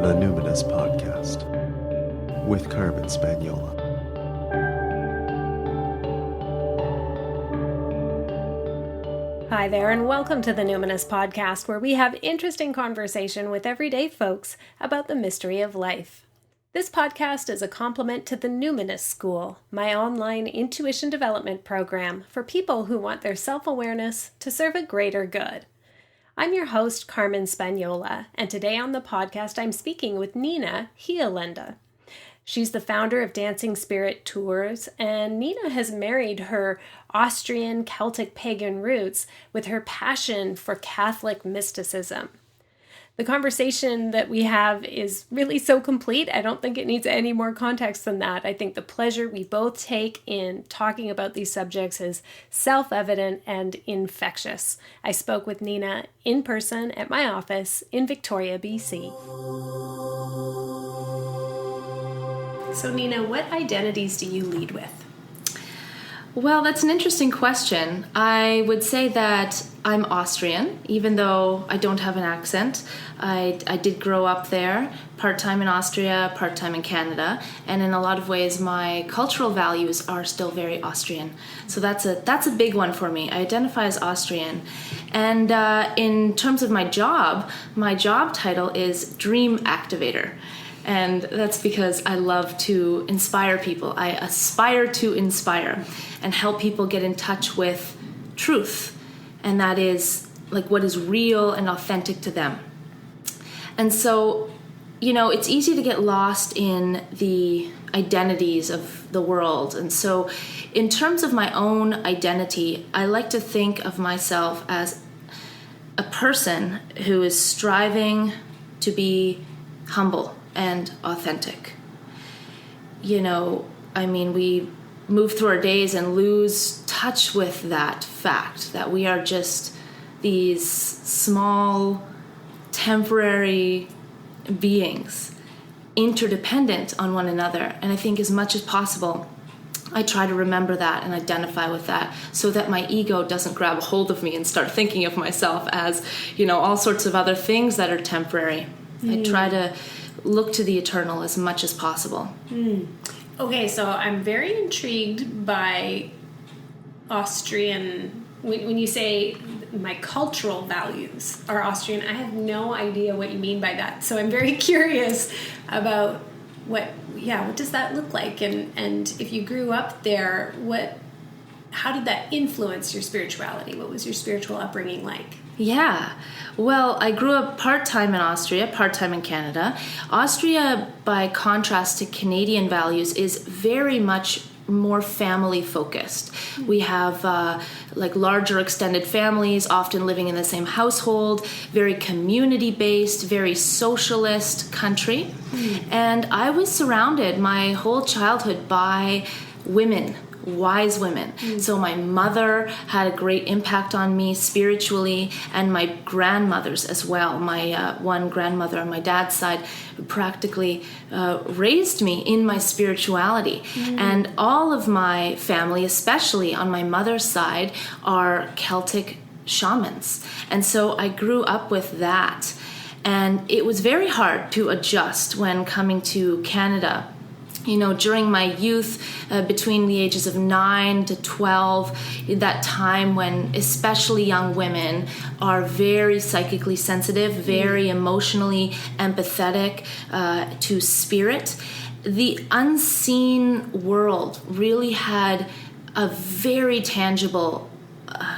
The Numinous Podcast with Carmen Spaniola. Hi there, and welcome to the Numinous Podcast, where we have interesting conversation with everyday folks about the mystery of life. This podcast is a complement to the Numinous School, my online intuition development program for people who want their self-awareness to serve a greater good. I'm your host, Carmen Spaniola, and today on the podcast I'm speaking with Nina Hirlaender. She's the founder of Dancing Spirit Tours, and Nina has married her Austrian Celtic pagan roots with her passion for Catholic mysticism. The conversation that we have is really so complete, I don't think it needs any more context than that. I think the pleasure we both take in talking about these subjects is self-evident and infectious. I spoke with Nina in person at my office in Victoria, BC. So Nina, what identities do you lead with? Well, that's an interesting question. I would say that I'm Austrian, even though I don't have an accent. I did grow up there, part-time in Austria, part-time in Canada, and in a lot of ways my cultural values are still very Austrian. So that's a big one for me. I identify as Austrian. And in terms of my job title is Dream Activator. And that's because I love to inspire people. I aspire to inspire and help people get in touch with truth. And that is like what is real and authentic to them. And so, it's easy to get lost in the identities of the world. And so in terms of my own identity, I like to think of myself as a person who is striving to be humble and authentic. We move through our days and lose touch with that fact that we are just these small, temporary beings, interdependent on one another. And I think as much as possible, I try to remember that and identify with that so that my ego doesn't grab a hold of me and start thinking of myself as, all sorts of other things that are temporary. I try to look to the eternal as much as possible. Okay, so I'm very intrigued by Austrian. When you say my cultural values are Austrian, I have no idea what you mean by that. So I'm very curious about what does that look like? And if you grew up there, how did that influence your spirituality? What was your spiritual upbringing like? Yeah. Well, I grew up part-time in Austria, part-time in Canada. Austria, by contrast to Canadian values, is very much more family-focused. We have larger extended families, often living in the same household, very community-based, very socialist country. And I was surrounded my whole childhood by women, wise women. So my mother had a great impact on me spiritually, and my grandmothers as well. My one grandmother on my dad's side practically raised me in my spirituality. And all of my family, especially on my mother's side, are Celtic shamans. And so I grew up with that. And it was very hard to adjust when coming to Canada. During my youth, between the ages of 9 to 12, that time when especially young women are very psychically sensitive, very emotionally empathetic to spirit, the unseen world really had a very tangible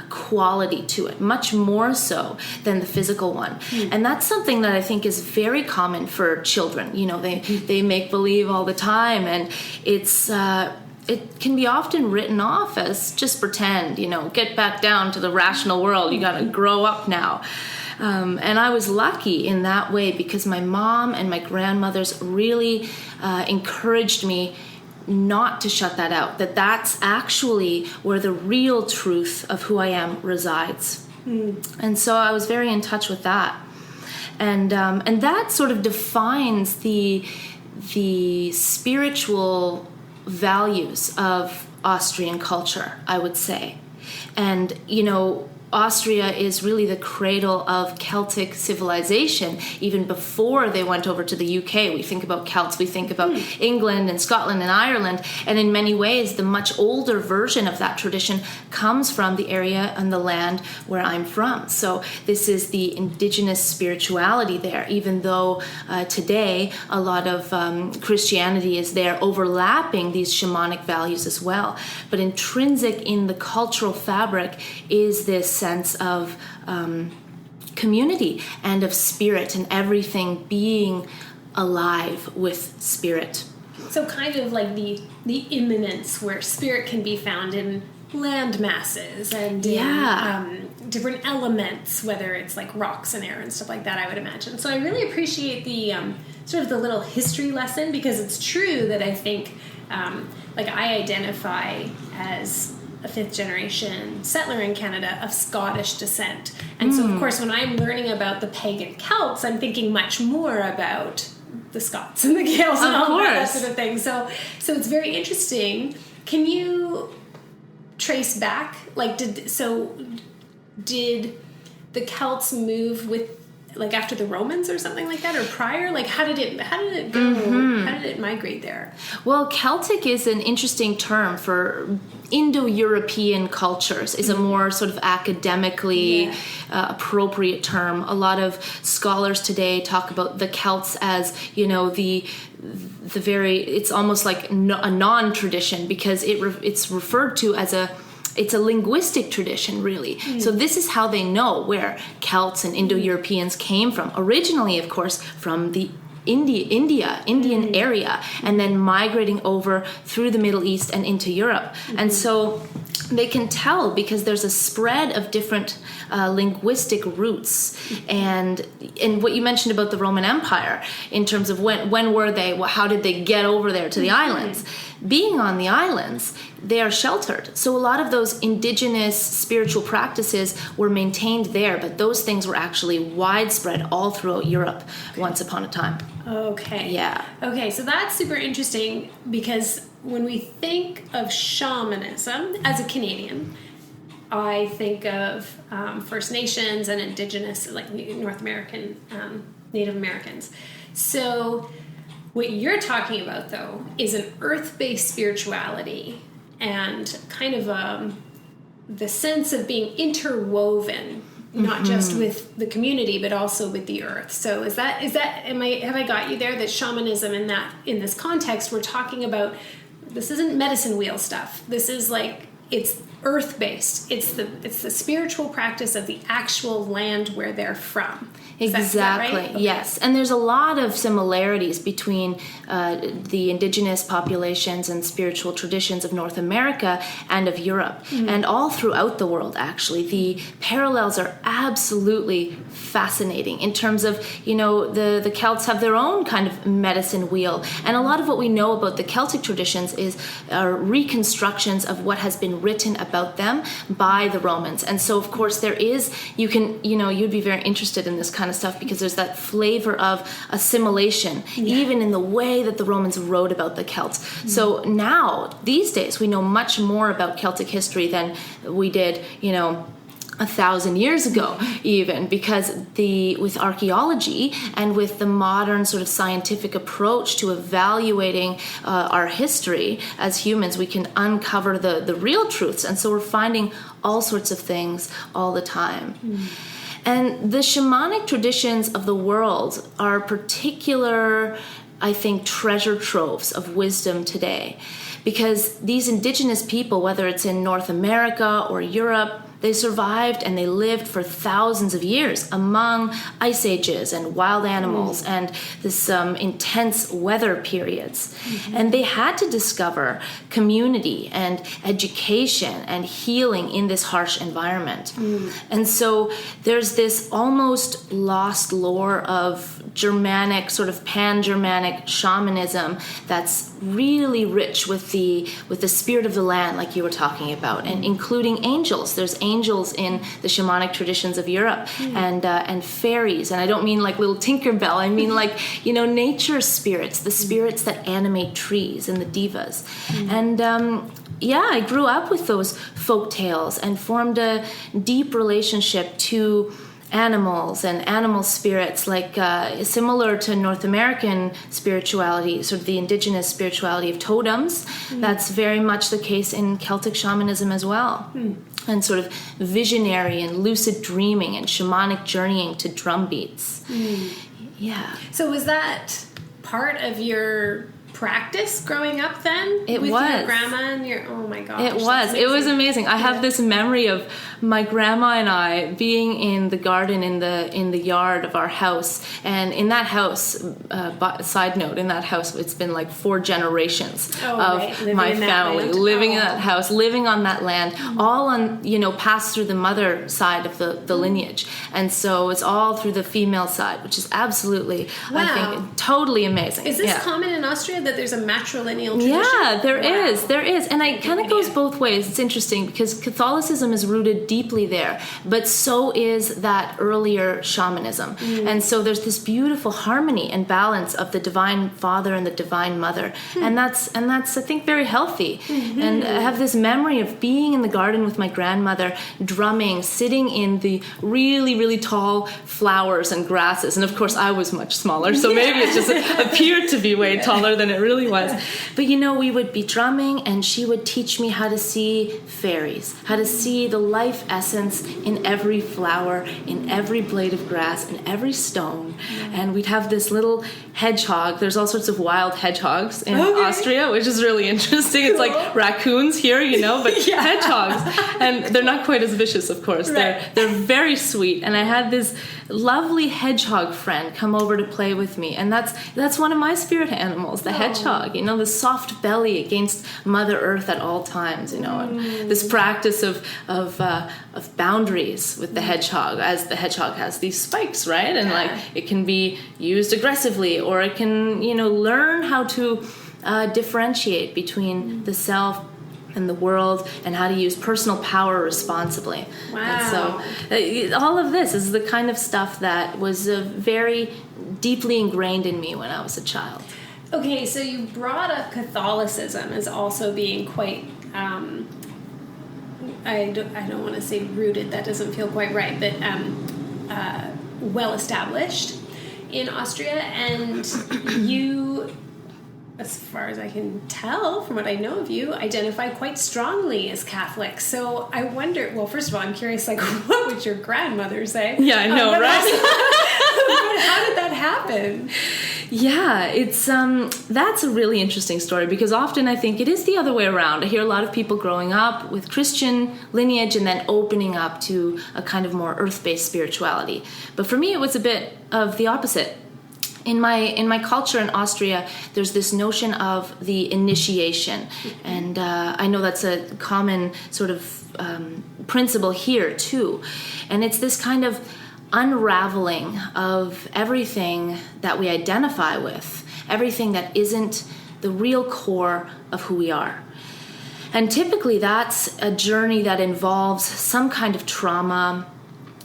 quality to it, much more so than the physical one. And that's something that I think is very common for children. They make believe all the time, and it can be often written off as just pretend, get back down to the rational world, you gotta grow up now. And I was lucky in that way because my mom and my grandmothers really encouraged me not to shut that out, that's actually where the real truth of who I am resides. And so I was very in touch with that. And that sort of defines the spiritual values of Austrian culture, I would say. And, Austria is really the cradle of Celtic civilization. Even before they went over to the UK, we think about Celts, we think about England and Scotland and Ireland, and in many ways the much older version of that tradition comes from the area and the land where I'm from. So this is the indigenous spirituality there, even though today a lot of Christianity is there overlapping these shamanic values as well. But intrinsic in the cultural fabric is this sense of community and of spirit, and everything being alive with spirit. So kind of like the immanence where spirit can be found in land masses and in different elements, whether it's like rocks and air and stuff like that, I would imagine. So I really appreciate the sort of the little history lesson, because it's true that I think like I identify as a fifth generation settler in Canada of Scottish descent. And so of course when I'm learning about the pagan Celts, I'm thinking much more about the Scots and the Gaels and all that sort of thing. So it's very interesting. Can you trace back, like did the Celts move with, like, after the Romans or something like that, or prior? Like how did it go? How did it migrate there? Well, Celtic is an interesting term for Indo-European cultures, is a more sort of academically appropriate term. A lot of scholars today talk about the Celts as, you know, the very, it's almost like a non-tradition, because it's referred to as it's a linguistic tradition, really. So this is how they know where Celts and Indo-Europeans came from. Originally, of course, from the Indian area, and then migrating over through the Middle East and into Europe. And so they can tell because there's a spread of different linguistic roots. And what you mentioned about the Roman Empire, in terms of when were they, how did they get over there to the islands? Being on the islands, they are sheltered. So a lot of those indigenous spiritual practices were maintained there, but those things were actually widespread all throughout Europe once upon a time. Okay. Yeah. Okay, so that's super interesting, because when we think of shamanism as a Canadian, I think of First Nations and indigenous, like North American, Native Americans. So what you're talking about, though, is an earth-based spirituality and kind of the sense of being interwoven, not just with the community, but also with the earth. So have I got you there? That shamanism in this context, we're talking about, this isn't medicine wheel stuff. This is like, it's earth-based. It's the spiritual practice of the actual land where they're from. Exactly. Is that right? Okay. Yes. And there's a lot of similarities between the indigenous populations and spiritual traditions of North America and of Europe, and all throughout the world, actually. The parallels are absolutely fascinating in terms of, you know, the Celts have their own kind of medicine wheel. And a lot of what we know about the Celtic traditions are reconstructions of what has been written about them by the Romans. And so, of course, you'd be very interested in this kind of stuff, because there's that flavor of assimilation, even in the way that the Romans wrote about the Celts. So now, these days, we know much more about Celtic history than we did, 1,000 years ago, even, because with archaeology and with the modern sort of scientific approach to evaluating our history as humans, we can uncover the real truths. And so we're finding all sorts of things all the time. And the shamanic traditions of the world are particular, I think, treasure troves of wisdom today, because these indigenous people, whether it's in North America or Europe, they survived and they lived for thousands of years among ice ages and wild animals and this intense weather periods. And they had to discover community and education and healing in this harsh environment. And so there's this almost lost lore of Germanic, sort of pan-Germanic shamanism that's really rich with the spirit of the land, like you were talking about, and including angels. There's angels in the shamanic traditions of Europe, and faeries. And I don't mean like little Tinkerbell. I mean like, nature spirits, the spirits that animate trees, and the divas. And I grew up with those folk tales and formed a deep relationship to animals and animal spirits, like similar to North American spirituality, sort of the indigenous spirituality of totems. That's very much the case in Celtic shamanism as well. And sort of visionary and lucid dreaming and shamanic journeying to drum beats. Yeah. So was that part of your practice growing up then? It with was. Your grandma and your, oh my gosh. It was amazing. I have this memory of my grandma and I being in the garden in the yard of our house, and in that house, side note, in that house it's been like 4 generations of my family living in that house, living on that land, all on, passed through the mother side of the lineage, and so it's all through the female side, which is absolutely, I think, totally amazing. Is this common in Austria, that there's a matrilineal tradition? Yeah, there is. And it kind of goes both ways. It's interesting because Catholicism is rooted deeply there, but so is that earlier shamanism. And so there's this beautiful harmony and balance of the Divine Father and the Divine Mother. And that's I think, very healthy. And I have this memory of being in the garden with my grandmother, drumming, sitting in the really, really tall flowers and grasses. And of course, I was much smaller, so maybe it just appeared to be way taller than it really was. But we would be drumming, and she would teach me how to see faeries, how to see the life essence in every flower, in every blade of grass, in every stone. And we'd have this little hedgehog. There's all sorts of wild hedgehogs in Austria, which is really interesting. It's like raccoons here, but hedgehogs. And they're not quite as vicious, of course. They're very sweet. And I had this lovely hedgehog friend come over to play with me, and that's one of my spirit animals, the hedgehog. The soft belly against Mother Earth at all times. And this practice of boundaries with the hedgehog, as the hedgehog has these spikes, right? And it can be used aggressively, or it can learn how to differentiate between the self and the world, and how to use personal power responsibly. Wow. And so all of this is the kind of stuff that was very deeply ingrained in me when I was a child. Okay, so you brought up Catholicism as also being quite, I don't want to say rooted, that doesn't feel quite right, but well established in Austria, and you, as far as I can tell from what I know of you, identify quite strongly as Catholic. So I wonder, well, first of all, I'm curious, what would your grandmother say? Yeah, I know, right? But how did that happen? Yeah, it's that's a really interesting story, because often I think it is the other way around. I hear a lot of people growing up with Christian lineage and then opening up to a kind of more earth-based spirituality. But for me, it was a bit of the opposite. In my culture in Austria, there's this notion of the initiation, and I know that's a common sort of principle here too. And it's this kind of unraveling of everything that we identify with, everything that isn't the real core of who we are. And typically that's a journey that involves some kind of trauma.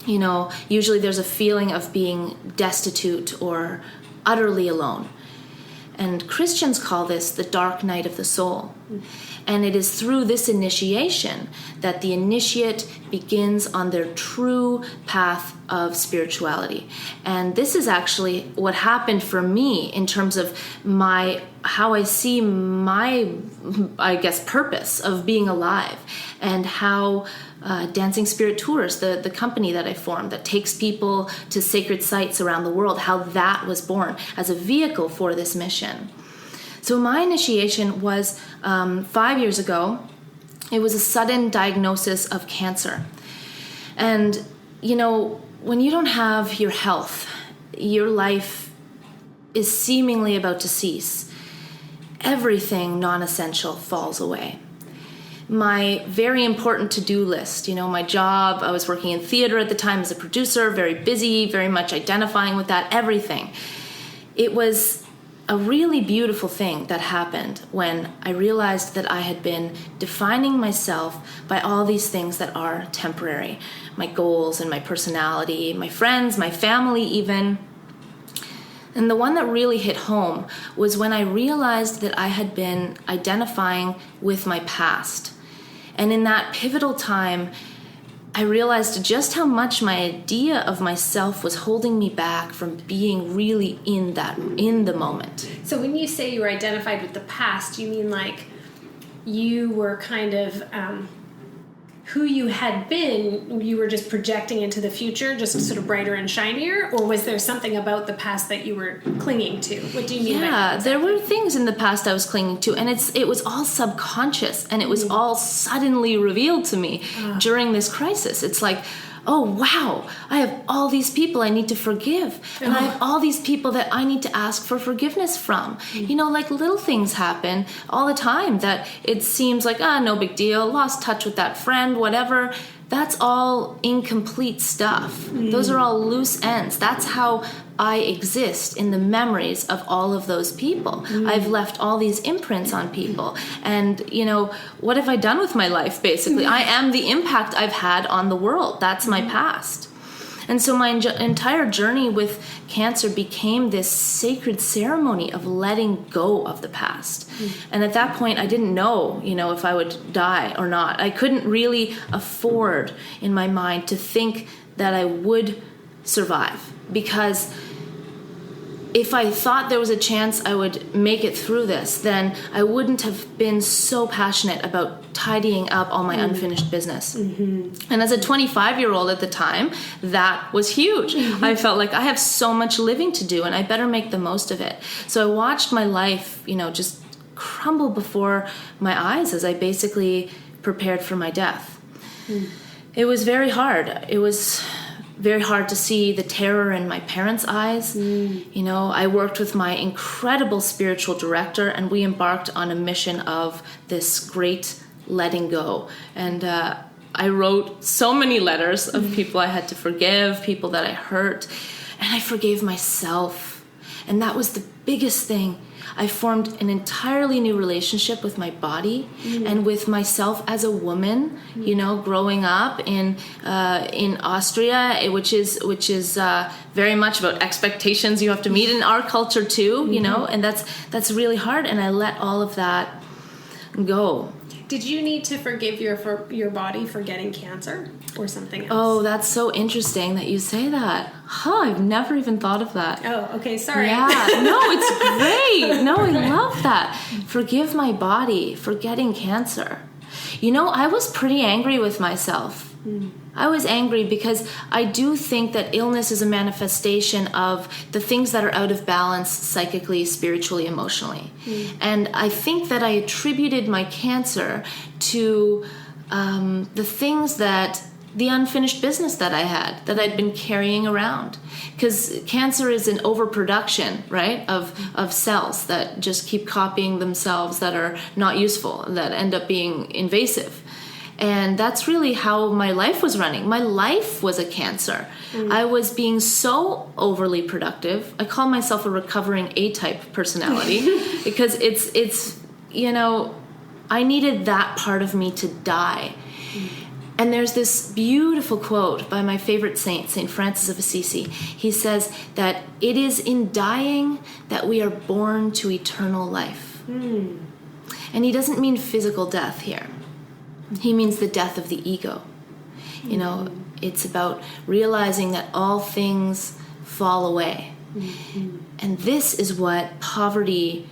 Usually there's a feeling of being destitute or utterly alone. And Christians call this the dark night of the soul. And it is through this initiation that the initiate begins on their true path of spirituality. And this is actually what happened for me in terms of how I see my, purpose of being alive, and how Dancing Spirit Tours, the company that I formed that takes people to sacred sites around the world, how that was born as a vehicle for this mission. So my initiation was 5 years ago. It was a sudden diagnosis of cancer. And, when you don't have your health, your life is seemingly about to cease. Everything non-essential falls away. My very important to-do list, my job, I was working in theater at the time as a producer, very busy, very much identifying with that, everything. It was a really beautiful thing that happened when I realized that I had been defining myself by all these things that are temporary, my goals and my personality, my friends, my family even. And the one that really hit home was when I realized that I had been identifying with my past. And in that pivotal time, I realized just how much my idea of myself was holding me back from being really in the moment. So when you say you were identified with the past, you mean like you were kind of who you had been, you were just projecting into the future, just sort of brighter and shinier? Or was there something about the past that you were clinging to? What do you mean by that? Yeah, there were things in the past I was clinging to, and it was all subconscious, and it was all suddenly revealed to me during this crisis. It's like, oh, wow, I have all these people I need to forgive. And I have all these people that I need to ask for forgiveness from. You know, like little things happen all the time that it seems like, no big deal, lost touch with that friend, whatever. That's all incomplete stuff. Those are all loose ends. That's how I exist in the memories of all of those people. I've left all these imprints on people. And, you know, what have I done with my life, basically? I am the impact I've had on the world. That's my past. And so my entire journey with cancer became this sacred ceremony of letting go of the past. And at that point, I didn't know, you know, if I would die or not. I couldn't really afford in my mind to think that I would survive, because if I thought there was a chance I would make it through this, then I wouldn't have been so passionate about tidying up all my unfinished business. And as a 25-year-old at the time, that was huge. I felt like I have so much living to do and I better make the most of it. So I watched my life, you know, just crumble before my eyes as I basically prepared for my death. It was very hard. It was very hard to see the terror in my parents' eyes. You know, I worked with my incredible spiritual director, and we embarked on a mission of this great letting go. And I wrote so many letters of people I had to forgive, people that I hurt, and I forgave myself. And that was the biggest thing. I formed an entirely new relationship with my body and with myself as a woman. You know, growing up in Austria, which is very much about expectations you have to meet in our culture too. You know, and that's really hard. And I let all of that go. Did you need to forgive your body for getting cancer or something else? Oh, that's so interesting that you say that. I've never even thought of that. Oh, okay, sorry. Yeah, no, it's great. No, I love that. Forgive my body for getting cancer. You know, I was pretty angry with myself. I was angry because I do think that illness is a manifestation of the things that are out of balance psychically, spiritually, emotionally. And I think that I attributed my cancer to the things the unfinished business that I had, that I'd been carrying around. Because cancer is an overproduction, right, of cells that just keep copying themselves, that are not useful, that end up being invasive. And that's really how my life was running. My life was a cancer. I was being so overly productive. I call myself a recovering A-type personality because it's you know, I needed that part of me to die. And there's this beautiful quote by my favorite saint, St. Francis of Assisi. He says that it is in dying that we are born to eternal life. And he doesn't mean physical death here. He means the death of the ego. You know, it's about realizing that all things fall away. And this is what poverty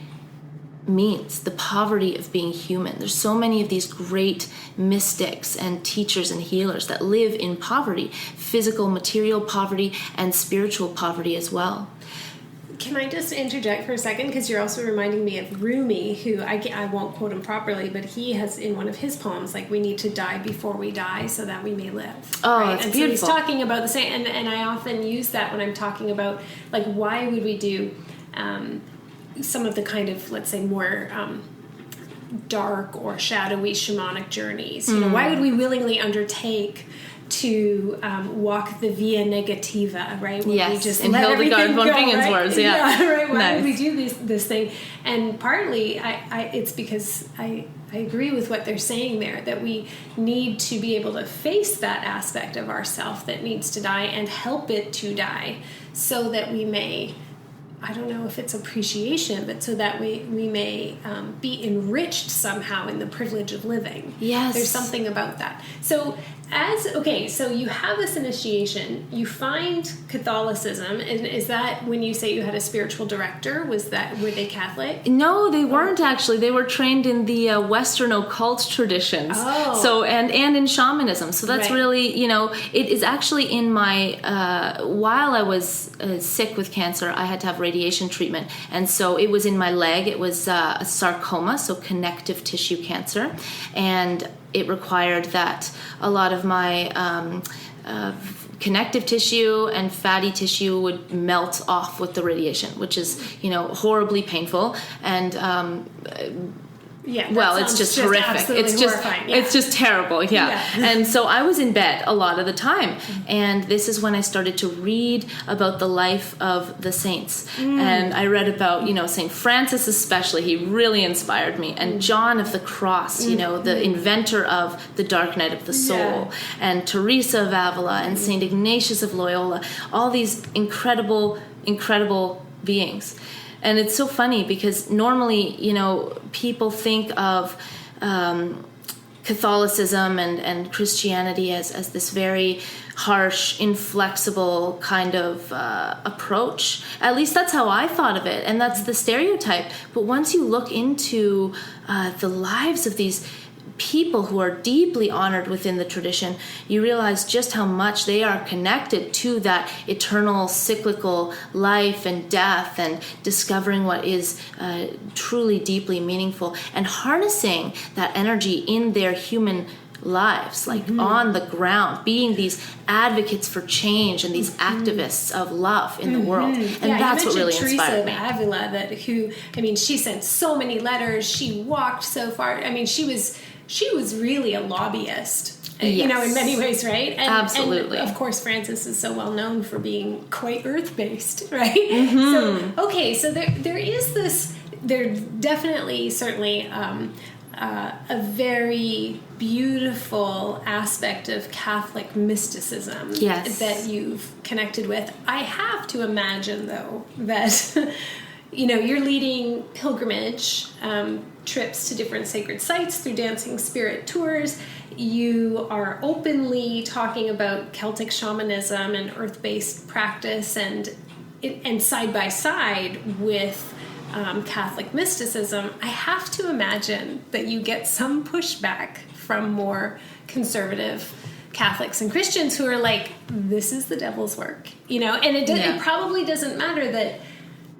means, the poverty of being human. There's so many of these great mystics and teachers and healers that live in poverty, physical, material poverty, and spiritual poverty as well. Can I just interject for a second? Because you're also reminding me of Rumi, who I won't quote him properly, but he has in one of his poems, like, we need to die before we die so that we may live. Oh, right? it's and beautiful. So he's talking about the same, and I often use that when I'm talking about, like, why would we do some of the kind of, let's say, more dark or shadowy shamanic journeys. You know, why would we willingly undertake to walk the via negativa, right? When yes, we just in Hildegard von Bingen's words, yeah. Right. Why Nice. would we do this thing? And partly, it's because I agree with what they're saying there, that we need to be able to face that aspect of ourself that needs to die and help it to die so that we may I don't know if it's appreciation, but so that we may be enriched somehow in the privilege of living. Yes. There's something about that. So so you have this initiation, you find Catholicism, and is that when you say you had a spiritual director, were they Catholic? No, they weren't actually. They were trained in the Western occult traditions. Oh. So, and in shamanism. So that's Right. really, it is actually in my, while I was sick with cancer, I had to have radiation treatment. And so it was in my leg. It was a sarcoma, so connective tissue cancer. And it required that a lot of my connective tissue and fatty tissue would melt off with the radiation, which is, horribly painful. And it's just horrific. It's just horrifying. Yeah. It's just terrible. Yeah. And so I was in bed a lot of the time. And this is when I started to read about the life of the saints. And I read about, St. Francis especially. He really inspired me. And John of the Cross, the inventor of the dark night of the soul. And Teresa of Avila and St. Ignatius of Loyola. All these incredible, incredible beings. And it's so funny because normally, people think of Catholicism and Christianity as this very harsh, inflexible kind of approach. At least that's how I thought of it, and that's the stereotype. But once you look into the lives of these people who are deeply honored within the tradition, you realize just how much they are connected to that eternal cyclical life and death and discovering what is truly deeply meaningful and harnessing that energy in their human lives, like on the ground, being these advocates for change and these activists of love in the world. And that's what really inspired me. Teresa of Avila, she sent so many letters, she walked so far. She was really a lobbyist, in many ways, right? Absolutely. And of course, Francis is so well known for being quite earth-based, right? So there is this, there's definitely, certainly, a very beautiful aspect of Catholic mysticism that you've connected with. I have to imagine, though, that you're leading pilgrimage trips to different sacred sites through Dancing Spirit tours. You are openly talking about Celtic shamanism and earth-based practice, and side by side with Catholic mysticism. I have to imagine that you get some pushback from more conservative Catholics and Christians who are like, this is the devil's work, and it probably doesn't matter that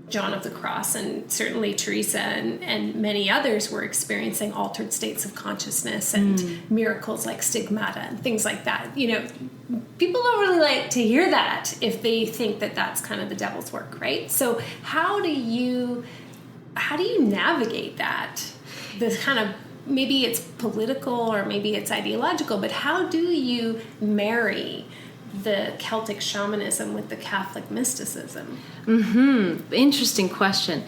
John of the Cross and certainly Teresa and many others were experiencing altered states of consciousness and miracles like stigmata and things like that. People don't really like to hear that if they think that that's kind of the devil's work, right? So how do you navigate that? This kind of, maybe it's political or maybe it's ideological, but how do you marry the Celtic shamanism with the Catholic mysticism? Interesting question.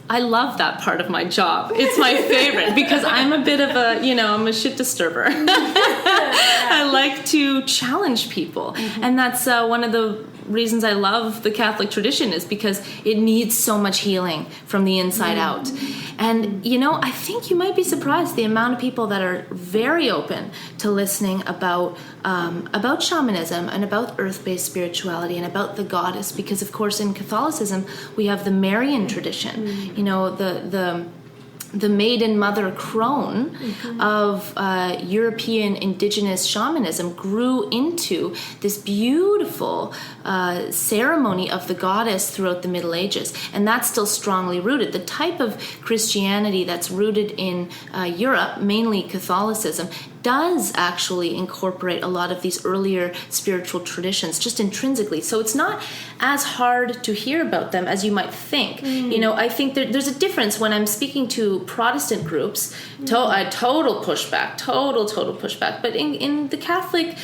I love that part of my job. It's my favorite because I'm a bit of I'm a shit disturber. I like to challenge people. And that's one of the reasons I love the Catholic tradition, is because it needs so much healing from the inside out. And, I think you might be surprised the amount of people that are very open to listening about shamanism and about earth-based spirituality and about the goddess, because, of course, in Catholicism, we have the Marian tradition, the maiden mother crone of European indigenous shamanism grew into this beautiful ceremony of the goddess throughout the Middle Ages. And that's still strongly rooted. The type of Christianity that's rooted in Europe, mainly Catholicism, does actually incorporate a lot of these earlier spiritual traditions just intrinsically. So it's not as hard to hear about them as you might think. I think there's a difference when I'm speaking to Protestant groups, total pushback. But in the Catholic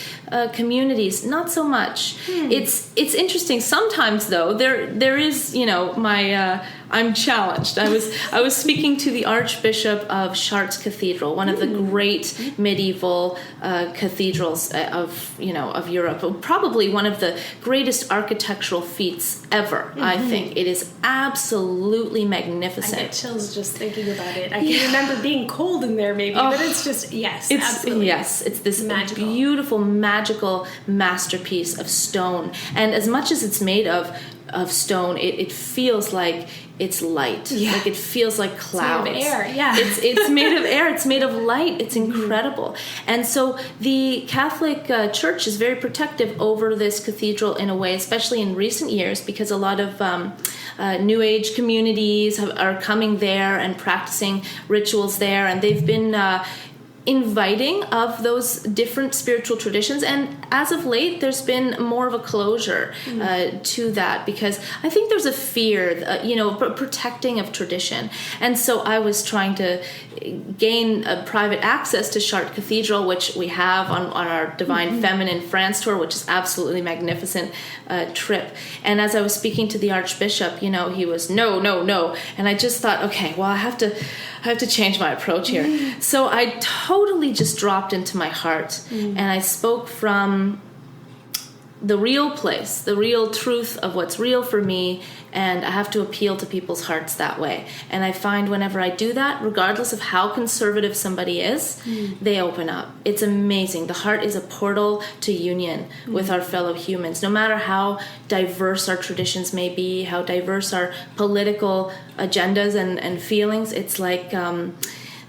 communities, not so much. It's interesting. Sometimes, though, there is, I'm challenged. I was speaking to the Archbishop of Chartres Cathedral, one of the great medieval cathedrals of Europe. Probably one of the greatest architectural feats ever. I think it is absolutely magnificent. I get chills just thinking about it. I can remember being cold in there, maybe, but it's just absolutely. Yes, it's this magical. Beautiful, magical masterpiece of stone, and as much as it's made of stone, it feels like it's light. Like it feels like clouds. It's made of air. Yeah, it's made of air. It's made of light. It's incredible. And so the Catholic Church is very protective over this cathedral in a way, especially in recent years, because a lot of New Age communities are coming there and practicing rituals there, and they've been inviting of those different spiritual traditions, and as of late there's been more of a closure to that, because I think there's a fear, protecting of tradition. And so I was trying to gain private access to Chartres Cathedral, which we have on our Divine Feminine France tour, which is absolutely magnificent trip. And as I was speaking to the Archbishop, he was no, and I just thought, okay, well, I have to change my approach here. So I totally just dropped into my heart, and I spoke from the real place, the real truth of what's real for me, and I have to appeal to people's hearts that way. And I find whenever I do that, regardless of how conservative somebody is, they open up. It's amazing. The heart is a portal to union with our fellow humans. No matter how diverse our traditions may be, how diverse our political agendas and feelings, it's like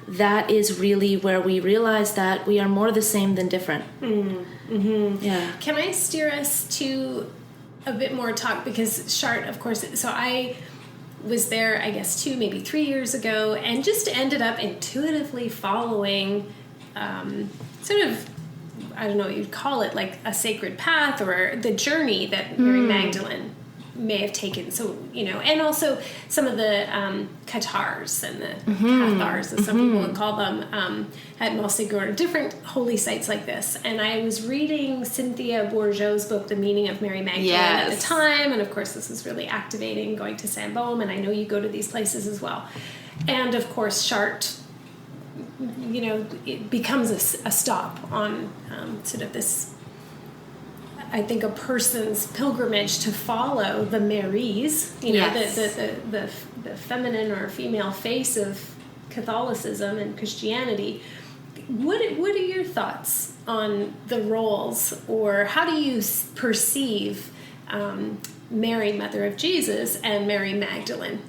that is really where we realize that we are more the same than different. Yeah. Can I steer us to a bit more talk, because Chartres, of course, so I was there, I guess 2, maybe 3 years ago, and just ended up intuitively following sort of, I don't know what you'd call it, like a sacred path or the journey that Mary Magdalene may have taken. So, and also some of the Cathars and the Cathars, as some people would call them, had mostly gone to different holy sites like this. And I was reading Cynthia Bourgeau's book, The Meaning of Mary Magdalene, at the time. And of course, this was really activating, going to Saint-Baume, and I know you go to these places as well. And of course, Chartres, it becomes a stop on sort of this, I think, a person's pilgrimage to follow the Marys, the feminine or female face of Catholicism and Christianity. What are your thoughts on the roles, or how do you perceive Mary, Mother of Jesus, and Mary Magdalene?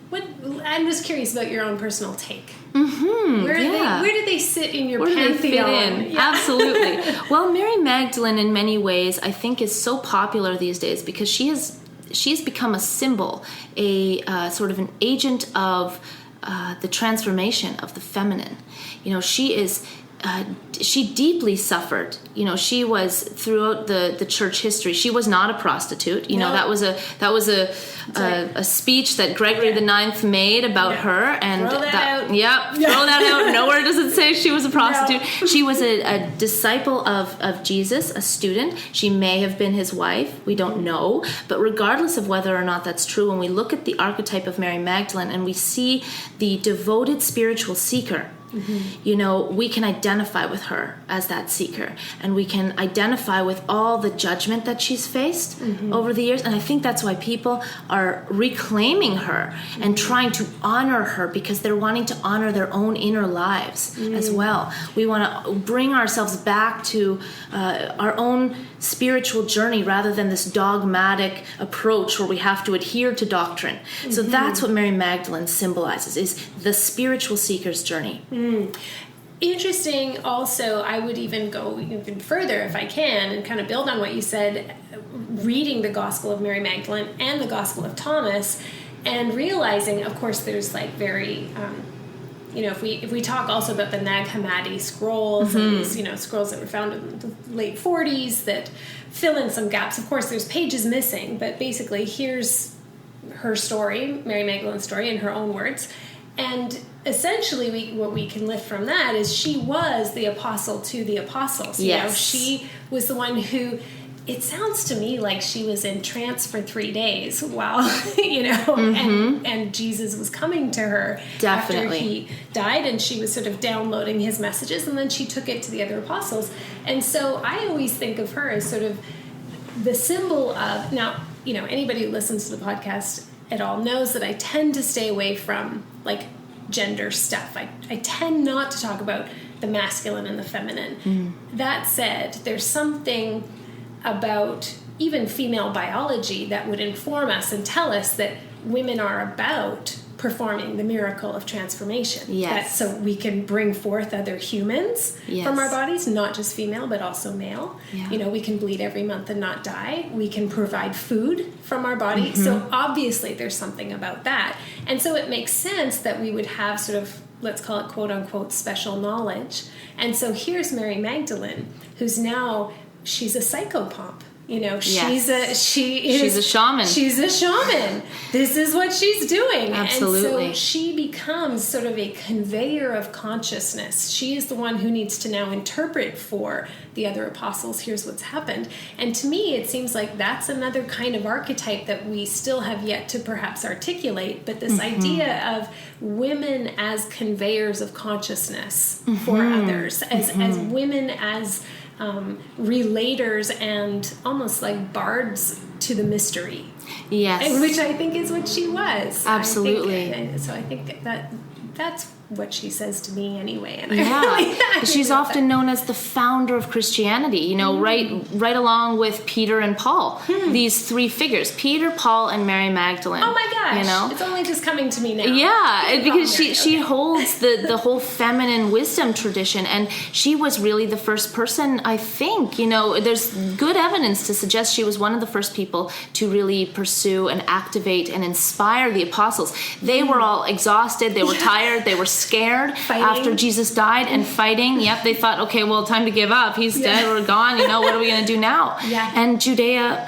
I'm just curious about your own personal take. Where do they sit in your pantheon? They fit in? Yeah. Absolutely. Well, Mary Magdalene, in many ways, I think is so popular these days because she has become a symbol, a sort of an agent of the transformation of the feminine. She deeply suffered. She was, throughout the church history, she was not a prostitute. That was a speech that Gregory IX made about her, and throw that out. Yeah, throw that out. Nowhere does it say she was a prostitute. No. She was a disciple of Jesus, a student. She may have been his wife. We don't know. But regardless of whether or not that's true, when we look at the archetype of Mary Magdalene and we see the devoted spiritual seeker, we can identify with her as that seeker, and we can identify with all the judgment that she's faced over the years. And I think that's why people are reclaiming her and trying to honor her, because they're wanting to honor their own inner lives as well. We want to bring ourselves back to our own spiritual journey rather than this dogmatic approach where we have to adhere to doctrine. So that's what Mary Magdalene symbolizes, is the spiritual seeker's journey. Interesting. Also, I would even go even further, if I can, and kind of build on what you said, reading the Gospel of Mary Magdalene and the Gospel of Thomas, and realizing, of course, there's like very, if we talk also about the Nag Hammadi scrolls, and these, scrolls that were found in the late 40s that fill in some gaps. Of course, there's pages missing, but basically here's her story, Mary Magdalene's story, in her own words. And essentially, what we can lift from that is she was the apostle to the apostles. Yes. She was the one who it sounds to me like she was in trance for 3 days while, and Jesus was coming to her Definitely. after he died, and she was sort of downloading his messages, and then she took it to the other apostles. And so I always think of her as sort of the symbol of, now, anybody who listens to the podcast at all knows that I tend to stay away from, like, gender stuff. I tend not to talk about the masculine and the feminine. That said, there's something about even female biology that would inform us and tell us that women are about performing the miracle of transformation. Yes. So we can bring forth other humans Yes. from our bodies, not just female, but also male. Yeah. We can bleed every month and not die. We can provide food from our body. So obviously there's something about that. And so it makes sense that we would have sort of, let's call it quote unquote special knowledge. And so here's Mary Magdalene, who's now, she's a psychopomp. She's a shaman. She's a shaman. This is what she's doing. Absolutely. And so she becomes sort of a conveyor of consciousness. She is the one who needs to now interpret for the other apostles, here's what's happened. And to me, it seems like that's another kind of archetype that we still have yet to perhaps articulate, but this idea of women as conveyors of consciousness for others, as women as relators and almost like bards to the mystery. Yes. Which I think is what she was. Absolutely. I think that's what she says to me anyway. And She's often known as the founder of Christianity, right along with Peter and Paul. These three figures, Peter, Paul, and Mary Magdalene. Oh my gosh. It's only just coming to me now. Yeah, because she holds the whole feminine wisdom tradition, and she was really the first person, I think, there's good evidence to suggest she was one of the first people to really pursue and activate and inspire the apostles. They were all exhausted, they were tired, they were scared after Jesus died and fighting. Yep, they thought, okay, well, time to give up. He's dead, we're gone, what are we going to do now? Yeah. And Judea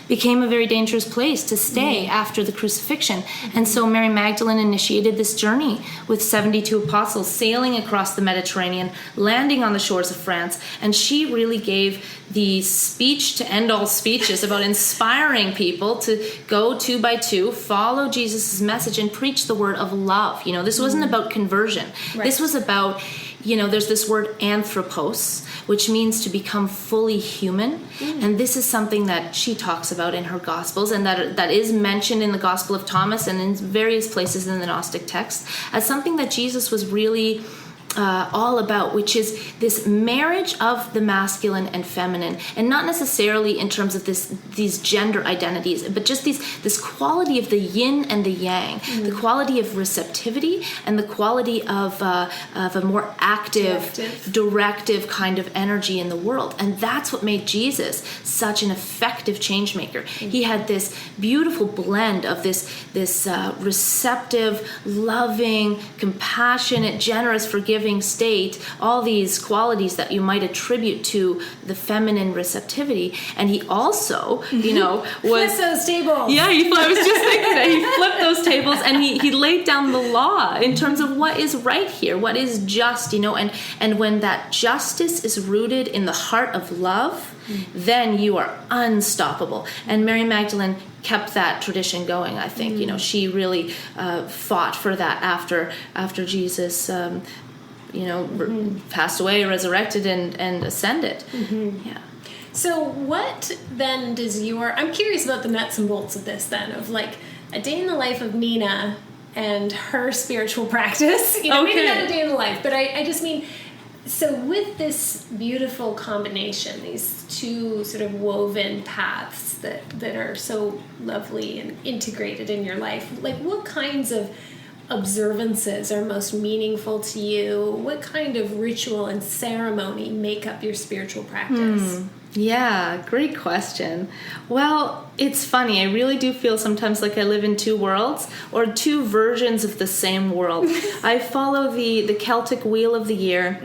became a very dangerous place to stay after the crucifixion. And so Mary Magdalene initiated this journey with 72 apostles, sailing across the Mediterranean, landing on the shores of France, and she really gave the speech to end all speeches about inspiring people to go 2 by 2, follow Jesus' message, and preach the word of love. This wasn't about conversion. Right. This was about, there's this word anthropos, which means to become fully human. And this is something that she talks about in her Gospels, and that is mentioned in the Gospel of Thomas and in various places in the Gnostic text as something that Jesus was really all about, which is this marriage of the masculine and feminine, and not necessarily in terms of these gender identities, but just this quality of the yin and the yang, the quality of receptivity and the quality of a more active, directive kind of energy in the world. And that's what made Jesus such an effective change maker. He had this beautiful blend of this receptive, loving, compassionate, generous, forgiving state, all these qualities that you might attribute to the feminine receptivity. And he also, was... Flip those tables! Yeah, I was just thinking that. He flipped those tables, and he laid down the law in terms of what is right here, what is just, and when that justice is rooted in the heart of love, then you are unstoppable. And Mary Magdalene kept that tradition going, I think. She really fought for that after Jesus passed away, resurrected, and ascended. Yeah. So what then I'm curious about the nuts and bolts of this then, of like a day in the life of Nina and her spiritual practice. Maybe not a day in the life, but I just mean, so with this beautiful combination, these two sort of woven paths that are so lovely and integrated in your life, like what kinds of observances are most meaningful to you? What kind of ritual and ceremony make up your spiritual practice? Yeah, great question. Well, it's funny. I really do feel sometimes like I live in two worlds, or two versions of the same world. I follow the Celtic wheel of the year,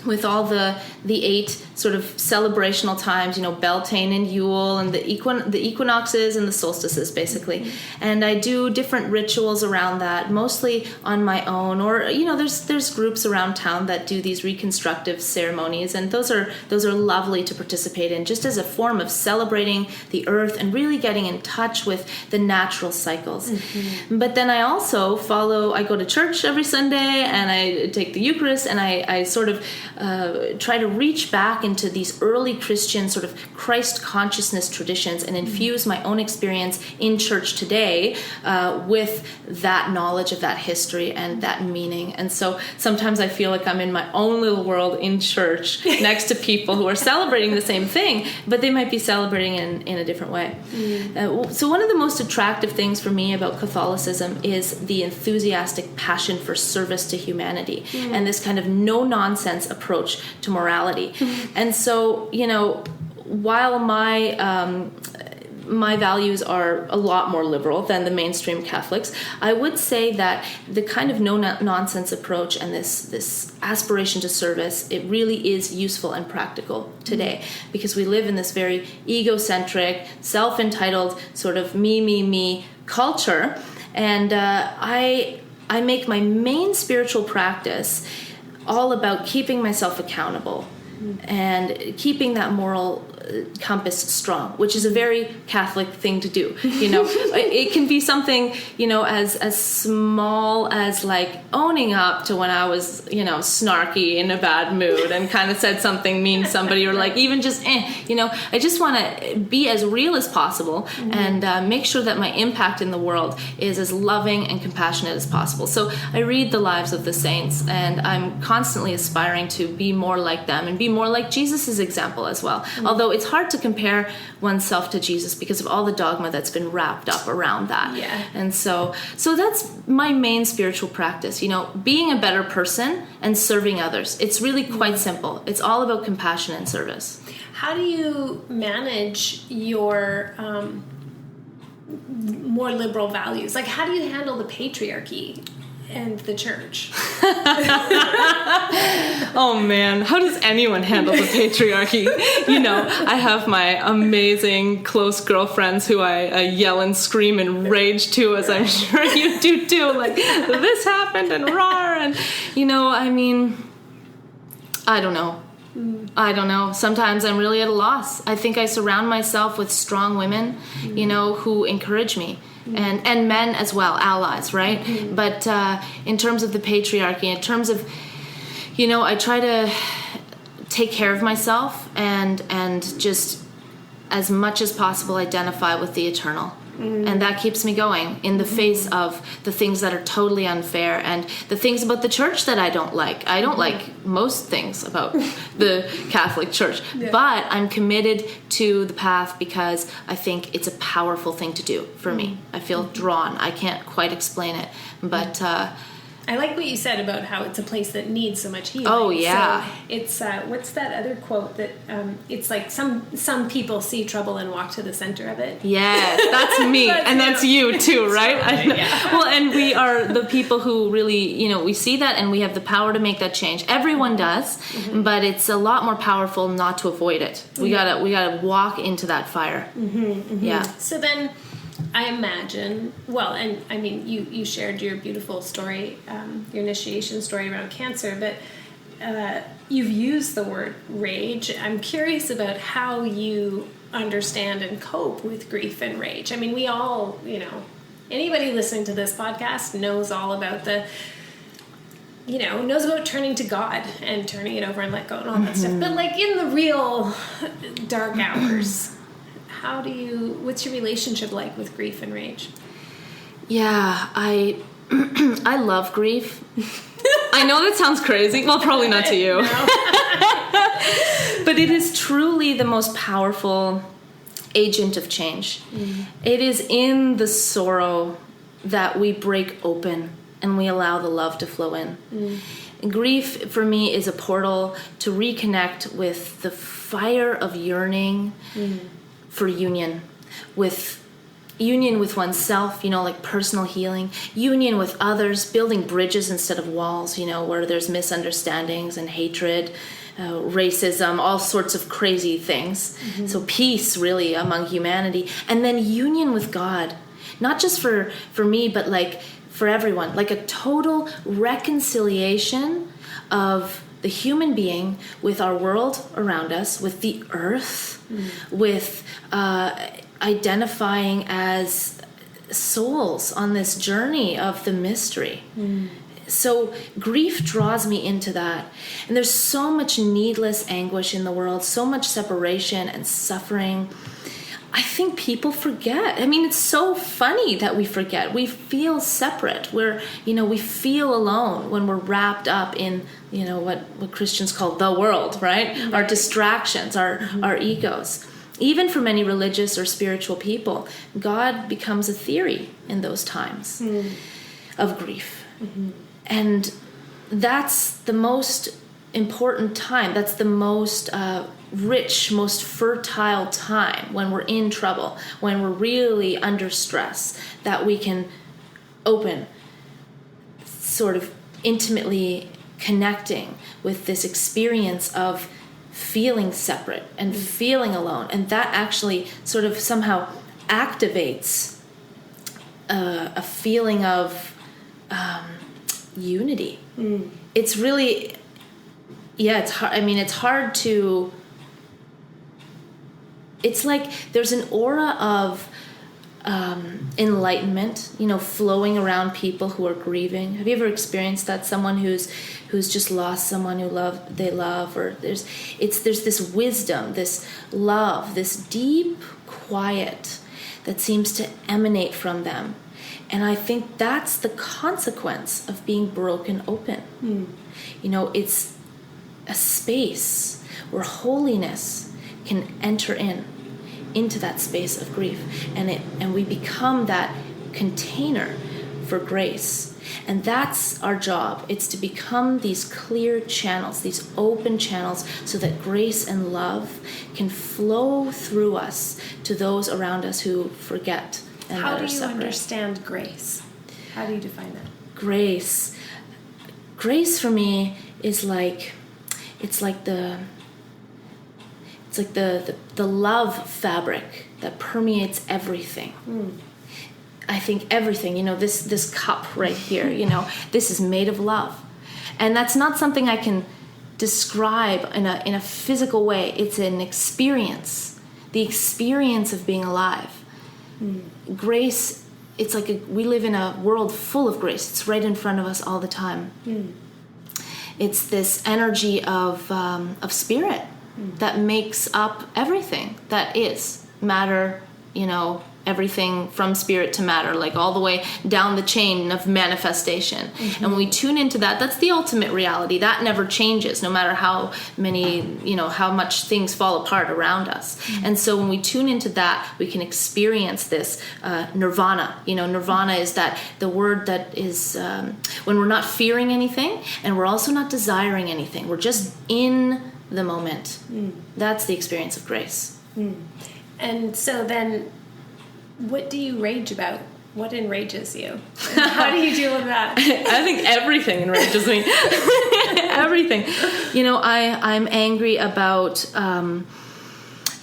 with all the 8 sort of celebrational times, Beltane and Yule, and the equinoxes and the solstices, basically. And I do different rituals around that, mostly on my own, or there's groups around town that do these reconstructive ceremonies, and those are lovely to participate in, just as a form of celebrating the earth and really getting in touch with the natural cycles. But then I also I go to church every Sunday, and I take the Eucharist, and I sort of try to reach back into these early Christian sort of Christ consciousness traditions and infuse my own experience in church today with that knowledge of that history and that meaning. And so sometimes I feel like I'm in my own little world in church next to people who are celebrating the same thing, but they might be celebrating in a different way. So one of the most attractive things for me about Catholicism is the enthusiastic passion for service to humanity and this kind of no-nonsense approach to morality. And so, while my values are a lot more liberal than the mainstream Catholics, I would say that the kind of no-nonsense approach and this aspiration to service, it really is useful and practical today, because we live in this very egocentric, self-entitled sort of me culture. And I make my main spiritual practice all about keeping myself accountable and keeping that moral compass strong, which is a very Catholic thing to do. It can be something, as small as like owning up to when I was, snarky in a bad mood and kind of said something mean to somebody, or like even just, I just want to be as real as possible and make sure that my impact in the world is as loving and compassionate as possible. So I read the lives of the saints, and I'm constantly aspiring to be more like them and be more like Jesus's example as well. Although it's hard to compare oneself to Jesus because of all the dogma that's been wrapped up around that. Yeah. And so that's my main spiritual practice, being a better person and serving others. It's really quite simple. It's all about compassion and service. How do you manage your more liberal values? Like, how do you handle the patriarchy and the church? Oh man, how does anyone handle the patriarchy? I have my amazing close girlfriends who I yell and scream and rage to, as I'm sure you do too, like, this happened and roar, and I don't know. Sometimes I'm really at a loss. I think I surround myself with strong women, who encourage me. And men as well, allies, right? But in terms of the patriarchy, in terms of, I try to take care of myself and just as much as possible identify with the eternal. And that keeps me going in the face of the things that are totally unfair and the things about the church that I don't like. I don't like most things about the Catholic Church, but I'm committed to the path because I think it's a powerful thing to do for me. I feel drawn. I can't quite explain it, but I like what you said about how it's a place that needs so much healing. Oh, yeah. So it's, what's that other quote that, it's like some people see trouble and walk to the center of it. Yes, that's me. That's you too, right? Totally, yeah. Well, and we are the people who really, we see that and we have the power to make that change. Everyone does, but it's a lot more powerful not to avoid it. We gotta walk into that fire. Yeah. So then, I imagine, and I mean, you shared your beautiful story, your initiation story around cancer, but you've used the word rage. I'm curious about how you understand and cope with grief and rage. I mean, we all, anybody listening to this podcast knows all about knows about turning to God and turning it over and let go and all that stuff. But like in the real dark hours, what's your relationship like with grief and rage? Yeah, I love grief. I know that sounds crazy. Well, probably not to you. But it is truly the most powerful agent of change. It is in the sorrow that we break open and we allow the love to flow in. Grief, for me, is a portal to reconnect with the fire of yearning for union with union with oneself, like personal healing, union with others, building bridges instead of walls, where there's misunderstandings and hatred, racism, all sorts of crazy things. So peace really among humanity, and then union with God, not just for me, but like for everyone, like a total reconciliation of the human being with our world around us, with the earth, with identifying as souls on this journey of the mystery. So grief draws me into that. And there's so much needless anguish in the world, so much separation and suffering. I think people forget. I mean, it's so funny that we forget. We feel separate. We feel alone when we're wrapped up in, what Christians call the world, right? Our distractions, our egos. Even for many religious or spiritual people, God becomes a theory in those times of grief. And that's the most important time. That's the most rich, most fertile time when we're in trouble, when we're really under stress, that we can open, sort of intimately connecting with this experience of feeling separate and feeling alone. And that actually sort of somehow activates a feeling of unity. It's really, it's hard. I mean, it's hard to, it's like there's an aura of enlightenment, flowing around people who are grieving. Have you ever experienced that? Someone who's just lost someone they love, or there's this wisdom, this love, this deep quiet that seems to emanate from them. And I think that's the consequence of being broken open. It's a space where holiness can enter into that space of grief, and we become that container for grace. And that's our job. It's to become these clear channels, these open channels, so that grace and love can flow through us to those around us who forget and How that do are you separate. understand grace? How do you define that? Grace for me is like, it's like the love fabric that permeates everything. I think everything, this cup right here, this is made of love. And that's not something I can describe in a physical way. It's an experience, the experience of being alive. Grace, it's like we live in a world full of grace. It's right in front of us all the time. It's this energy of spirit that makes up everything that is matter, everything from spirit to matter, like all the way down the chain of manifestation. And when we tune into that, that's the ultimate reality. That never changes, no matter how many, how much things fall apart around us. And so when we tune into that, we can experience this nirvana. Nirvana is the word that is when we're not fearing anything, and we're also not desiring anything. We're just in the moment. That's the experience of grace. And so then, what do you rage about? What enrages you? And how do you deal with that? I think everything enrages me. Everything. I'm angry about...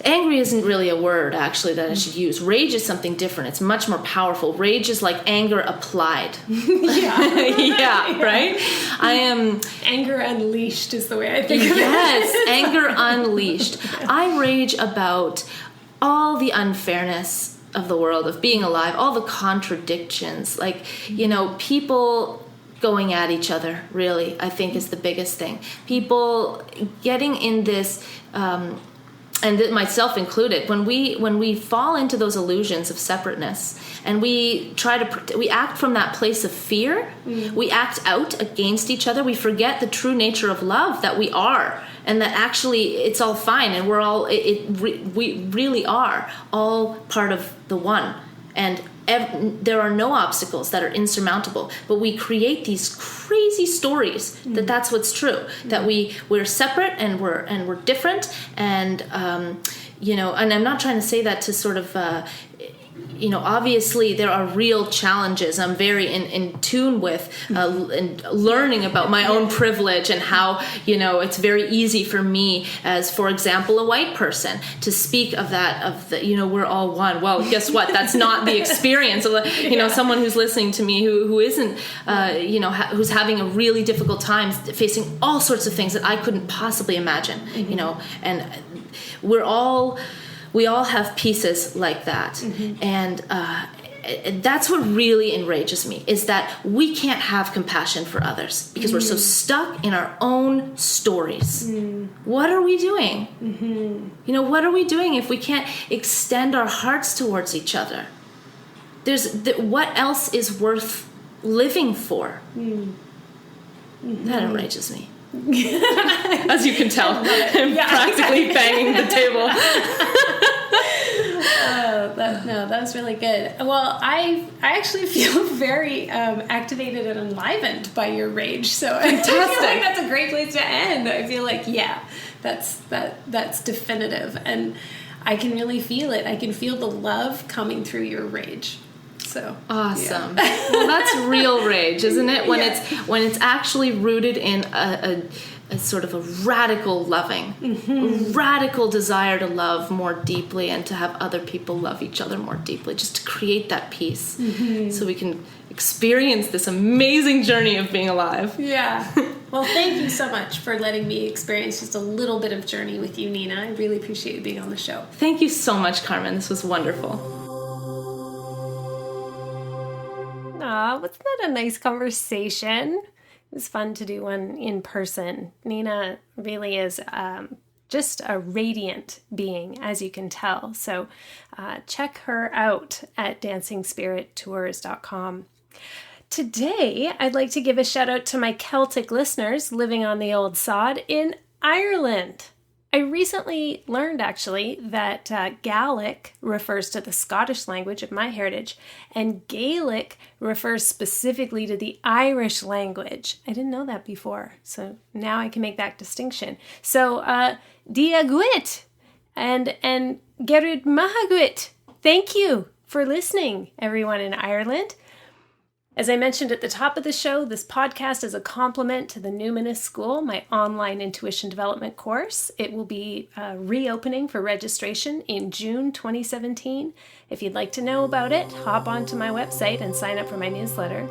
angry isn't really a word, actually, that I should use. Rage is something different. It's much more powerful. Rage is like anger applied. Yeah, right? I am... Anger unleashed is the way I think of it. Yes, anger unleashed. I rage about all the unfairness of the world, of being alive, all the contradictions, like, people going at each other, really, I think is the biggest thing. People getting in this, and myself included, when we fall into those illusions of separateness, and we we act from that place of fear, we act out against each other, we forget the true nature of love, that we are, and that actually it's all fine, and we're all, we really are all part of the one, and there are no obstacles that are insurmountable, but we create these crazy stories that that's what's true, that we're separate and we're different, and and I'm not trying to say that to sort of obviously there are real challenges. I'm very in tune with and learning about my own privilege and how, it's very easy for me as, for example, a white person to speak of we're all one. Well, guess what? That's not the experience of, someone who's listening to me who isn't, who's having a really difficult time facing all sorts of things that I couldn't possibly imagine, and we all have pieces like that. And that's what really enrages me, is that we can't have compassion for others because we're so stuck in our own stories. What are we doing? What are we doing if we can't extend our hearts towards each other? What else is worth living for? That enrages me. As you can tell, I'm practically banging the table. That was really good. Well, I actually feel very activated and enlivened by your rage. So fantastic. I feel like that's a great place to end. I feel like, that's definitive, and I can really feel it. I can feel the love coming through your rage. So awesome. Yeah. Well, that's real rage, isn't it? When it's actually rooted in a sort of a radical loving, radical desire to love more deeply and to have other people love each other more deeply, just to create that peace, so we can experience this amazing journey of being alive. Yeah. Well, thank you so much for letting me experience just a little bit of journey with you, Nina. I really appreciate you being on the show. Thank you so much, Carmen. This was wonderful. Aw, wasn't that a nice conversation? It was fun to do one in person. Nina really is just a radiant being, as you can tell. So check her out at dancingspirittours.com. Today, I'd like to give a shout out to my Celtic listeners living on the old sod in Ireland. I recently learned, actually, that Gaelic refers to the Scottish language of my heritage, and Gaelic refers specifically to the Irish language. I didn't know that before, so now I can make that distinction. So, Dia Gwit and Gerud Mahagwit. Thank you for listening, everyone in Ireland. As I mentioned at the top of the show, this podcast is a complement to the Numinous School, my online intuition development course. It will be reopening for registration in June 2017. If you'd like to know about it, hop onto my website and sign up for my newsletter.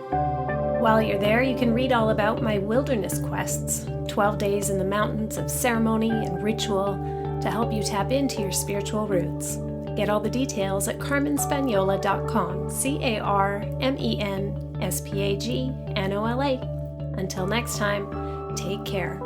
While you're there, you can read all about my wilderness quests, 12 days in the mountains of ceremony and ritual to help you tap into your spiritual roots. Get all the details at carmenspagnola.com, CarmenSpagnola. Until next time, take care.